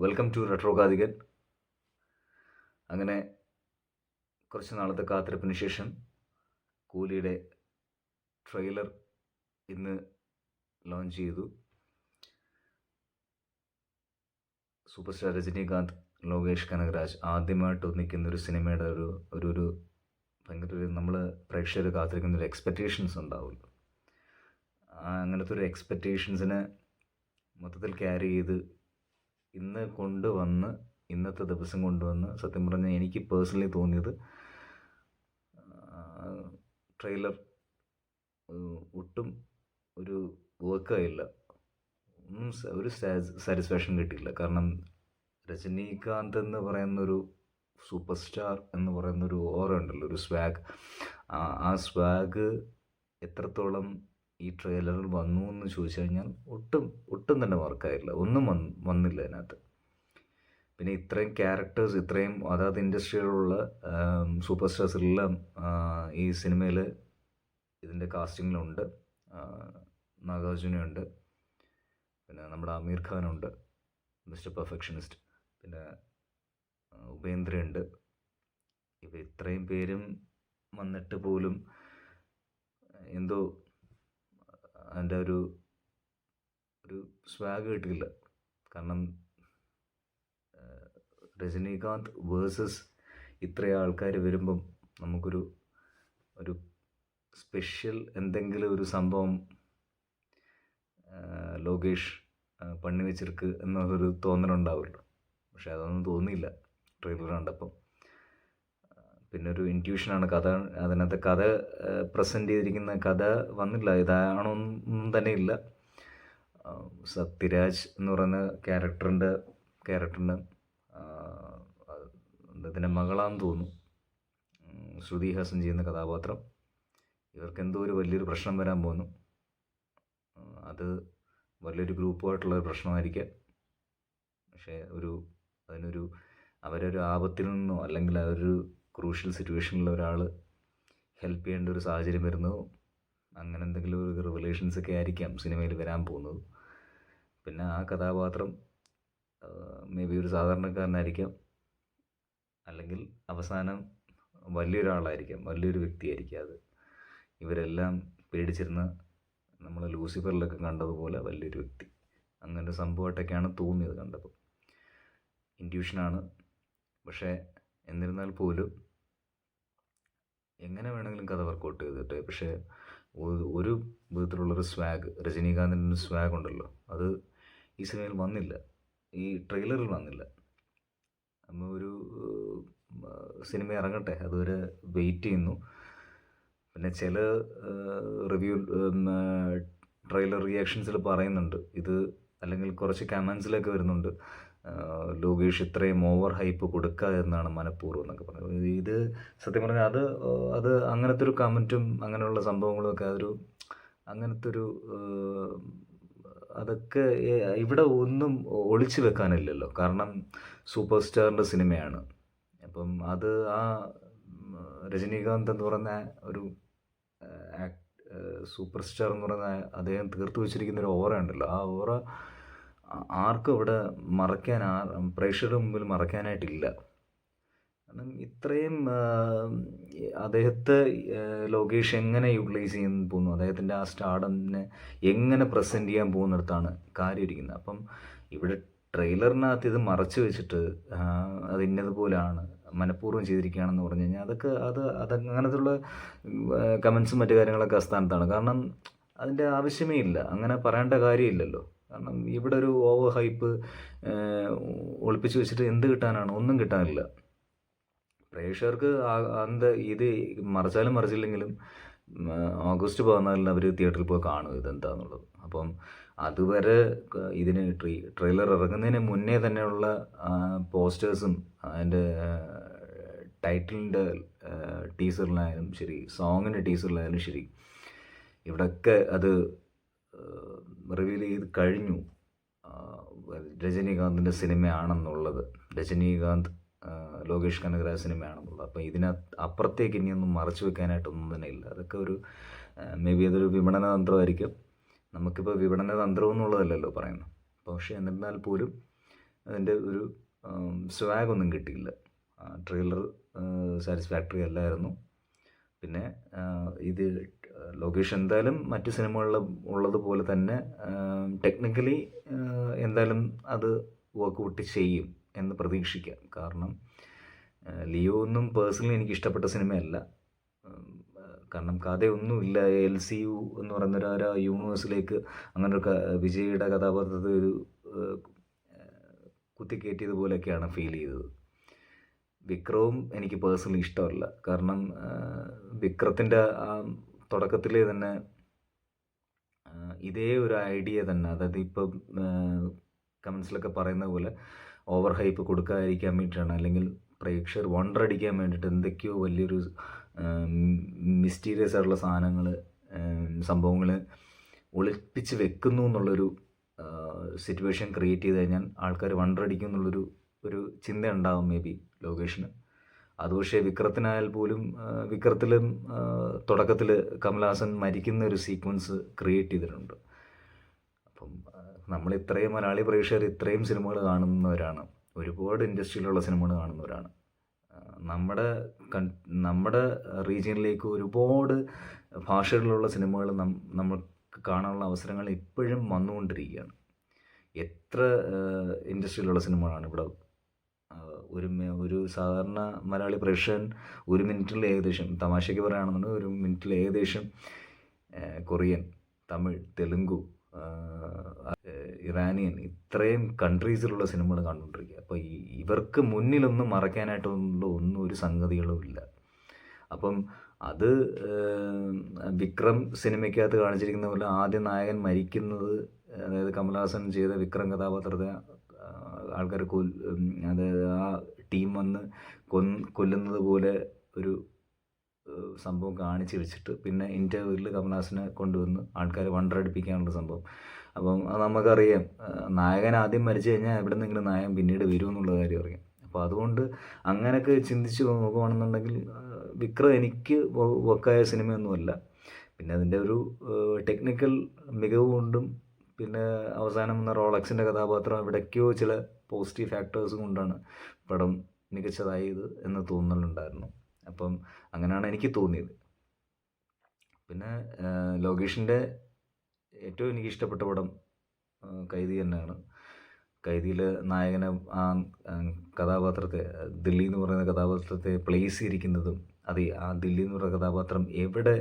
Welcome to retro കാതികൻ. അങ്ങനെ കുറച്ച് നാളത്തെ കാത്തിരിപ്പിന് ശേഷം കൂലിയുടെ ട്രെയിലർ ഇന്ന് ലോഞ്ച് ചെയ്തു. സൂപ്പർ സ്റ്റാർ രജനീകാന്ത്, ലോകേഷ് കനകരാജ് ആദ്യമായിട്ട് ഒന്നിക്കുന്ന ഒരു സിനിമയുടെ ഒരു ഭയങ്കര നമ്മൾ പ്രേക്ഷകർ കാത്തിരിക്കുന്ന ഒരു എക്സ്പെക്റ്റേഷൻസ് ഉണ്ടാവുമല്ലോ. അങ്ങനത്തെ ഒരു എക്സ്പെക്റ്റേഷൻസിനെ മൊത്തത്തിൽ ക്യാരി ചെയ്ത് ഇന്നത്തെ ദിവസം കൊണ്ടുവന്ന് സത്യം പറഞ്ഞാൽ എനിക്ക് പേഴ്സണലി തോന്നിയത് ട്രെയിലർ ഒട്ടും ഒരു വർക്കായില്ല. ഒരു സാറ്റിസ്ഫാക്ഷൻ കിട്ടിയില്ല. കാരണം രജനീകാന്ത് എന്ന് പറയുന്നൊരു സൂപ്പർ സ്റ്റാർ എന്ന് പറയുന്നൊരു ഓറ ഉണ്ടല്ലോ, ഒരു സ്വാഗ്. ആ സ്വാഗ് എത്രത്തോളം ഈ ട്രെയിലറിൽ വന്നു എന്ന് ചോദിച്ചു കഴിഞ്ഞാൽ ഒട്ടും തന്നെ വർക്കായില്ല. ഒന്നും വന്നില്ല അതിനകത്ത്. പിന്നെ ഇത്രയും ക്യാരക്ടേഴ്സ്, ഇത്രയും അതാത് ഇൻഡസ്ട്രിയിലുള്ള സൂപ്പർ സ്റ്റാർസ് ഈ സിനിമയിൽ ഇതിൻ്റെ കാസ്റ്റിങ്ങിലുണ്ട്. നാഗാർജുനയുണ്ട്, പിന്നെ നമ്മുടെ ആമീർ ഖാനുണ്ട്, മിസ്റ്റർ പെർഫെക്ഷനിസ്റ്റ്, പിന്നെ ഉപേന്ദ്രയുണ്ട്. ഇത്രയും പേരും വന്നിട്ട് പോലും എന്തോ അതിൻ്റെ ഒരു സ്വാഗ് കിട്ടിയില്ല. കാരണം രജനീകാന്ത് വേഴ്സസ് ഇത്രയും ആൾക്കാർ വരുമ്പം നമുക്കൊരു സ്പെഷ്യൽ എന്തെങ്കിലും ഒരു സംഭവം ലോകേഷ് പണി വെച്ചിരിക്ക് എന്നൊരു തോന്നലുണ്ടാവുമല്ലോ. പക്ഷെ അതൊന്നും തോന്നിയില്ല ട്രെയിലർ കണ്ടപ്പം. പിന്നെ ഒരു ഇൻറ്റ്യൂഷനാണ് കഥ. അതിനകത്ത് കഥ പ്രസൻറ്റ് ചെയ്തിരിക്കുന്ന കഥ വന്നില്ല, ഇതാണൊന്നും തന്നെ ഇല്ല. സത്യരാജ് എന്ന് പറയുന്ന ക്യാരക്ടറിൻ്റെ അദ്ദേഹത്തിൻ്റെ മകളാന്ന് തോന്നുന്നു, ശ്രുതി ഹാസൻ ചെയ്യുന്ന കഥാപാത്രം. ഇവർക്കെന്തോ വലിയൊരു പ്രശ്നം വരാൻ പോകുന്നു. അത് വലിയൊരു ഗ്രൂപ്പുമായിട്ടുള്ളൊരു പ്രശ്നമായിരിക്കാം. പക്ഷേ അവരൊരു ആപത്തിൽ നിന്നോ അല്ലെങ്കിൽ അവരൊരു ക്രൂഷ്യൽ സിറ്റുവേഷനിൽ ഒരാൾ ഹെൽപ്പ് ചെയ്യേണ്ട ഒരു സാഹചര്യം വരുന്നതോ അങ്ങനെ എന്തെങ്കിലും ഒരു റിലേഷൻസൊക്കെ ആയിരിക്കാം സിനിമയിൽ വരാൻ പോകുന്നത്. പിന്നെ ആ കഥാപാത്രം മേ ബി ഒരു സാധാരണക്കാരനായിരിക്കാം, അല്ലെങ്കിൽ അവസാനം വലിയൊരാളായിരിക്കാം, വലിയൊരു വ്യക്തിയായിരിക്കാം. അത് ഇവരെല്ലാം പേടിച്ചിരുന്ന നമ്മൾ ലൂസിഫറിലൊക്കെ കണ്ടതുപോലെ വലിയൊരു വ്യക്തി, അങ്ങനെ ഒരു സംഭവമായിട്ടൊക്കെയാണ് തോന്നിയത് കണ്ടപ്പോൾ. ഇൻറ്റ്യൂഷനാണ്. പക്ഷേ എന്നിരുന്നാൽ പോലും എങ്ങനെ വേണമെങ്കിലും കഥ വർക്കൗട്ട് ചെയ്തിട്ട്, പക്ഷേ ഒരു വിധത്തിലുള്ളൊരു സ്വാഗ്, രജനീകാന്തിൻ്റെ സ്വാഗ് ഉണ്ടല്ലോ, അത് ഈ സിനിമയിൽ വന്നില്ല, ഈ ട്രെയിലറിൽ വന്നില്ല. നമ്മൾ ഒരു സിനിമ ഇറങ്ങട്ടെ, അതുവരെ വെയിറ്റ് ചെയ്യുന്നു. പിന്നെ ചില ട്രെയിലർ റിയാക്ഷൻസിൽ പറയുന്നുണ്ട് ഇത്, അല്ലെങ്കിൽ കുറച്ച് കമൻസിലൊക്കെ വരുന്നുണ്ട്, ലോകേഷ് ഇത്രയും ഓവർ ഹൈപ്പ് കൊടുക്കാതെ എന്നാണ് മനഃപൂർവ്വം എന്നൊക്കെ പറയുന്നത്. ഇത് സത്യം പറഞ്ഞാൽ അത് അങ്ങനത്തെ ഒരു കമൻറ്റും അങ്ങനെയുള്ള സംഭവങ്ങളുമൊക്കെ അതൊക്കെ ഇവിടെ ഒന്നും ഒളിച്ചു വെക്കാനില്ലല്ലോ. കാരണം സൂപ്പർ സ്റ്റാറിൻ്റെ സിനിമയാണ്. അപ്പം അത് രജനീകാന്ത് എന്ന് പറയുന്ന ഒരു സൂപ്പർ സ്റ്റാർ എന്ന് പറയുന്ന അദ്ദേഹം തീർത്തു വെച്ചിരിക്കുന്ന ഒരു ഓറ ഉണ്ടല്ലോ, ആ ഓറ ആർക്കും ഇവിടെ പ്രേക്ഷകരുടെ മുമ്പിൽ മറയ്ക്കാനായിട്ടില്ല. കാരണം ഇത്രയും അദ്ദേഹത്തെ ലോകേഷ് എങ്ങനെ യൂട്ടിലൈസ് ചെയ്യാൻ പോകുന്നു, അദ്ദേഹത്തിൻ്റെ ആ സ്റ്റാർഡമിനെ എങ്ങനെ പ്രസൻറ്റ് ചെയ്യാൻ പോകുന്നിടത്താണ് കാര്യം ഇരിക്കുന്നത്. അപ്പം ഇവിടെ ട്രെയിലറിനകത്ത് ഇത് മറച്ചു വെച്ചിട്ട് അത് ഇന്നതുപോലെയാണ്, മനഃപൂർവ്വം ചെയ്തിരിക്കുകയാണെന്ന് പറഞ്ഞു കഴിഞ്ഞാൽ അതങ്ങനത്തുള്ള കമൻസും മറ്റു കാര്യങ്ങളൊക്കെ അസ്ഥാനത്താണ്. കാരണം അതിൻ്റെ ആവശ്യമേ ഇല്ല, അങ്ങനെ പറയേണ്ട കാര്യമില്ലല്ലോ. കാരണം ഇവിടെ ഒരു ഓവർ ഹൈപ്പ് ഒളിപ്പിച്ച് വെച്ചിട്ട് എന്ത് കിട്ടാനാണ്? ഒന്നും കിട്ടാനില്ല. പ്രേക്ഷകർക്ക് ഇത് മറച്ചാലും മറിച്ചില്ലെങ്കിലും ഓഗസ്റ്റ് 14 അവർ തിയേറ്ററിൽ പോയി കാണും ഇതെന്താന്നുള്ളത്. അപ്പം അതുവരെ ഇതിന് ട്രെയിലർ ഇറങ്ങുന്നതിന് മുന്നേ തന്നെയുള്ള പോസ്റ്റേഴ്സും അതിൻ്റെ ടൈറ്റിലിൻ്റെ ടീസറിലായാലും ശരി, സോങ്ങിൻ്റെ ടീസറിലായാലും ശരി, ഇവിടെയൊക്കെ അത് റിവീൽ ചെയ്ത് കഴിഞ്ഞു രജനീകാന്തിൻ്റെ സിനിമയാണെന്നുള്ളത്, രജനീകാന്ത് ലോകേഷ് കനകരാജ് സിനിമയാണെന്നുള്ളത്. അപ്പം അപ്പുറത്തേക്ക് ഇനിയൊന്നും മറച്ചു വെക്കാനായിട്ടൊന്നും തന്നെ ഇല്ല. അതൊക്കെ മേ ബി അതൊരു വിപണന തന്ത്രമായിരിക്കും. നമുക്കിപ്പോൾ വിപണന തന്ത്രം എന്നുള്ളതല്ലല്ലോ പറയുന്നത്. പക്ഷേ എന്നിരുന്നാൽ പോലും അതിൻ്റെ ഒരു സ്വാഗൊന്നും കിട്ടിയില്ല. ട്രെയിലർ സാറ്റിസ്ഫാക്ടറി അല്ലായിരുന്നു. പിന്നെ ഇത് ലോകേഷ് എന്തായാലും മറ്റ് സിനിമകളിൽ ഉള്ളതുപോലെ തന്നെ ടെക്നിക്കലി എന്തായാലും അത് വർക്കൗട്ട് ചെയ്യും എന്ന് പ്രതീക്ഷിക്കാം. കാരണം ലിയോ ഒന്നും പേഴ്സണലി എനിക്ക് ഇഷ്ടപ്പെട്ട സിനിമയല്ല. കാരണം കഥയൊന്നുമില്ല. LCU എന്ന് പറയുന്ന ഒരു യൂണിവേഴ്സിലേക്ക് അങ്ങനെ ഒരു വിജയുടെ കഥാപാത്രത്തെ ഒരു കുത്തിക്കയറ്റിയതുപോലെയൊക്കെയാണ് ഫീൽ ചെയ്തത്. വിക്രവും എനിക്ക് പേഴ്സണലി ഇഷ്ടമല്ല. കാരണം വിക്രത്തിൻ്റെ തുടക്കത്തിൽ തന്നെ ഇതേ ഒരു ഐഡിയ തന്നെ, അതായത് ഇപ്പം കമൻസിലൊക്കെ പറയുന്ന പോലെ ഓവർ ഹൈപ്പ് കൊടുക്കാതിരിക്കാൻ വേണ്ടിയിട്ടാണ്, അല്ലെങ്കിൽ പ്രേക്ഷകർ വണ്ടർ അടിക്കാൻ വേണ്ടിയിട്ട് എന്തൊക്കെയോ വലിയൊരു മിസ്റ്റീരിയസ് ആയിട്ടുള്ള സാധനങ്ങൾ സംഭവങ്ങൾ ഒളിപ്പിച്ച് വെക്കുന്നു എന്നുള്ളൊരു സിറ്റുവേഷൻ ക്രിയേറ്റ് ചെയ്ത് കഴിഞ്ഞാൽ ആൾക്കാർ വണ്ടർ അടിക്കും എന്നുള്ളൊരു ചിന്ത ഉണ്ടാകും മേ ബി ലോകേഷിന്. അത് പക്ഷേ വിക്രത്തിനായാൽ പോലും വിക്രത്തിലും തുടക്കത്തിൽ കമൽഹാസൻ മരിക്കുന്ന ഒരു സീക്വൻസ് ക്രിയേറ്റ് ചെയ്തിട്ടുണ്ട്. അപ്പം നമ്മൾ ഇത്രയും മലയാളി പ്രേക്ഷകർ ഇത്രയും സിനിമകൾ കാണുന്നവരാണ്, ഒരുപാട് ഇൻഡസ്ട്രിയിലുള്ള സിനിമകൾ കാണുന്നവരാണ്. നമ്മുടെ റീജിയനിലേക്ക് ഒരുപാട് ഭാഷകളിലുള്ള സിനിമകൾ നമുക്ക് കാണാനുള്ള അവസരങ്ങൾ ഇപ്പോഴും വന്നുകൊണ്ടിരിക്കുകയാണ്. എത്ര ഇൻഡസ്ട്രിയിലുള്ള സിനിമകളാണ് ഇവിടെ ഒരു സാധാരണ മലയാളി പ്രേക്ഷകൻ ഒരു മിനിറ്റിൽ ഏകദേശം, തമാശയ്ക്ക് പറയുകയാണെന്നുണ്ടെങ്കിൽ ഒരു മിനിറ്റിൽ ഏകദേശം കൊറിയൻ, തമിഴ്, തെലുങ്കു, ഇറാനിയൻ ഇത്രയും കൺട്രീസിലുള്ള സിനിമകൾ കണ്ടുകൊണ്ടിരിക്കുക. അപ്പോൾ ഇവർക്ക് മുന്നിലൊന്നും മറയ്ക്കാനായിട്ടുള്ള ഒരു സംഗതികളും ഇല്ല. അപ്പം അത് വിക്രം സിനിമയ്ക്കകത്ത് കാണിച്ചിരിക്കുന്ന പോലെ ആദ്യ നായകൻ മരിക്കുന്നത്, അതായത് കമൽഹാസൻ ചെയ്ത വിക്രം കഥാപാത്രത്തെ ആൾക്കാർ അതായത് ആ ടീം വന്ന് കൊല്ലുന്നത് പോലെ ഒരു സംഭവം കാണിച്ച് വെച്ചിട്ട് പിന്നെ ഇൻ്റർവ്യൂവിൽ കമൽഹാസനെ കൊണ്ടുവന്ന് ആൾക്കാർ വണ്ടറടിപ്പിക്കാനുള്ള സംഭവം. അപ്പം അത് നമുക്കറിയാം, നായകൻ ആദ്യം മരിച്ചു കഴിഞ്ഞാൽ എവിടെ നിന്നെങ്കിലും നായകൻ പിന്നീട് വരുമെന്നുള്ള കാര്യം അറിയാം. അപ്പോൾ അതുകൊണ്ട് അങ്ങനെയൊക്കെ ചിന്തിച്ച് നോക്കുകയാണെന്നുണ്ടെങ്കിൽ വിക്രം എനിക്ക് വക്കായ സിനിമയൊന്നുമല്ല. പിന്നെ അതിൻ്റെ ഒരു ടെക്നിക്കൽ മികവ് കൊണ്ടും പിന്നെ അവസാനം വന്ന റോളക്സിൻ്റെ കഥാപാത്രം എവിടേക്കോ ചില പോസിറ്റീവ് ഫാക്ടേഴ്സ് കൊണ്ടാണ് പടം മികച്ചതായത് എന്ന് തോന്നലുണ്ടായിരുന്നു. അപ്പം അങ്ങനെയാണ് എനിക്ക് തോന്നിയത്. പിന്നെ ലോകേഷിൻ്റെ ഏറ്റവും എനിക്ക് ഇഷ്ടപ്പെട്ട പടം കൈദി തന്നെയാണ്. കൈദിയിൽ നായകനെ ആ കഥാപാത്രത്തെ, ദില്ലി എന്ന് പറയുന്ന കഥാപാത്രത്തെ പ്ലേസ് ചെയ്തിരിക്കുന്നതും അത് ആ ദില്ലി എന്ന് പറയുന്ന കഥാപാത്രം എവിടെ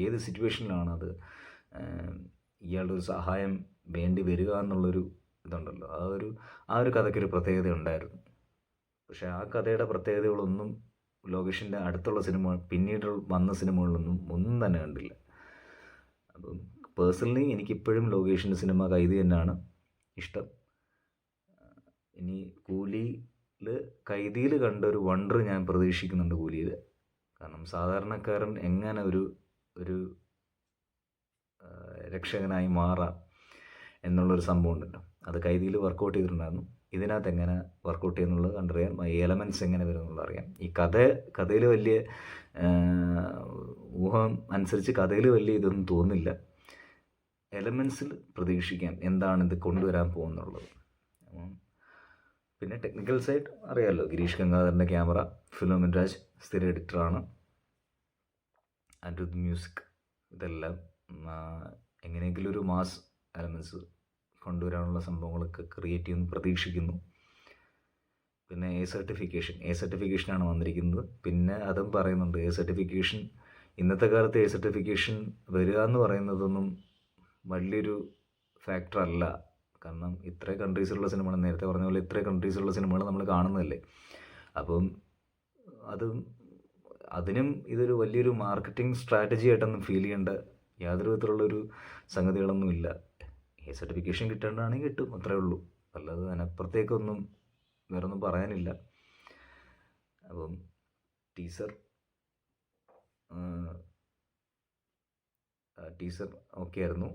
ഏത് സിറ്റുവേഷനിലാണത് ഇയാളുടെ ഒരു സഹായം വേണ്ടി വരിക എന്നുള്ളൊരു ഇതുണ്ടല്ലോ, ആ ഒരു കഥയ്ക്കൊരു പ്രത്യേകത ഉണ്ടായിരുന്നു. പക്ഷേ ആ കഥയുടെ പ്രത്യേകതകളൊന്നും ലോകേഷിൻ്റെ അടുത്തുള്ള സിനിമ പിന്നീട് വന്ന സിനിമകളിലൊന്നും ഒന്നും തന്നെ കണ്ടില്ല. അപ്പം പേഴ്സണലി എനിക്കിപ്പോഴും ലോകേഷിൻ്റെ സിനിമ കൈദി തന്നെയാണ് ഇഷ്ടം. ഇനി കൈദിയിൽ കണ്ട ഒരു വണ്ടർ ഞാൻ പ്രതീക്ഷിക്കുന്നുണ്ട് കൂലിയിൽ. കാരണം സാധാരണക്കാരൻ എങ്ങനെ ഒരു രക്ഷകനായി മാറാം എന്നുള്ളൊരു സംഭവം ഉണ്ടല്ലോ, അത് കൈദിയിൽ വർക്കൗട്ട് ചെയ്തിട്ടുണ്ടായിരുന്നു. ഇതിനകത്ത് എങ്ങനെ വർക്കൗട്ട് ചെയ്യുന്നുള്ളത് കണ്ടറിയാം, ഈ എലമെൻറ്റ്സ് എങ്ങനെ വരും എന്നുള്ളത് അറിയാം. ഈ കഥയിൽ വലിയ ഊഹം അനുസരിച്ച് കഥയിൽ വലിയ ഇതൊന്നും തോന്നില്ല. എലമെൻറ്റ്സിൽ പ്രതീക്ഷിക്കാം എന്താണ് ഇത് കൊണ്ടുവരാൻ പോകുന്നുള്ളത്. പിന്നെ ടെക്നിക്കൽ സൈഡ് അറിയാമല്ലോ, ഗിരീഷ് ഗംഗാധരൻ്റെ ക്യാമറ, ഫിലോമിൻ രാജ് സ്ഥിര എഡിറ്ററാണ്, അനിരുദ്ധ് മ്യൂസിക്, ഇതെല്ലാം എങ്ങനെയെങ്കിലും ഒരു മാസ് എലമെൻറ്റ്സ് കൊണ്ടുവരാനുള്ള സംഭവങ്ങളൊക്കെ ക്രിയേറ്റ് ചെയ്യുന്നു പ്രതീക്ഷിക്കുന്നു. പിന്നെ എ സർട്ടിഫിക്കേഷനാണ് വന്നിരിക്കുന്നത്. പിന്നെ അതും പറയുന്നുണ്ട്, എ സർട്ടിഫിക്കേഷൻ ഇന്നത്തെ കാലത്ത് എ സർട്ടിഫിക്കേഷൻ വരിക എന്ന് പറയുന്നതൊന്നും വലിയൊരു ഫാക്ടറല്ല. കാരണം ഇത്ര കൺട്രീസിലുള്ള സിനിമകൾ, നേരത്തെ പറഞ്ഞ പോലെ ഇത്ര കൺട്രീസിലുള്ള സിനിമകൾ നമ്മൾ കാണുന്നതല്ലേ. അപ്പം അതിനും ഇതൊരു വലിയൊരു മാർക്കറ്റിംഗ് സ്ട്രാറ്റജി ആയിട്ടൊന്നും ഫീൽ ചെയ്യേണ്ട യാതൊരു വിധത്തിലുള്ളൊരു സംഗതികളൊന്നുമില്ല. എ സർട്ടിഫിക്കേഷൻ കിട്ടേണ്ടതാണെങ്കിൽ കിട്ടും, അത്രേ ഉള്ളൂ. അല്ലാതെ അതിനപ്പുറത്തേക്കൊന്നും വേറൊന്നും പറയാനില്ല. അപ്പം ടീസർ ഓക്കെ ആയിരുന്നു,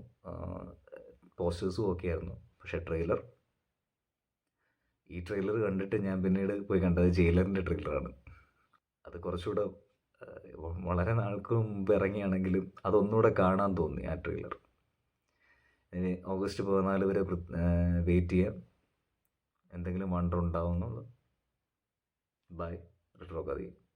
പോസ്റ്റേഴ്സും ഓക്കെ ആയിരുന്നു. പക്ഷേ ഈ ട്രെയിലർ കണ്ടിട്ട് ഞാൻ പിന്നീട് പോയി കണ്ടത് ജയിലറിൻ്റെ ട്രെയിലറാണ്. അത് കുറച്ചുകൂടെ വളരെ നാൾക്ക് മുമ്പ് ഇറങ്ങിയാണെങ്കിലും അതൊന്നുകൂടെ കാണാൻ തോന്നി ആ ട്രെയിലർ. ഇനി ഓഗസ്റ്റ് 14 വരെ വെയിറ്റ് ചെയ്യാം. എന്തെങ്കിലും വണ്ടർ ഉണ്ടാവും എന്നുള്ളത്. ബൈ. റിട്രോ കഥയും.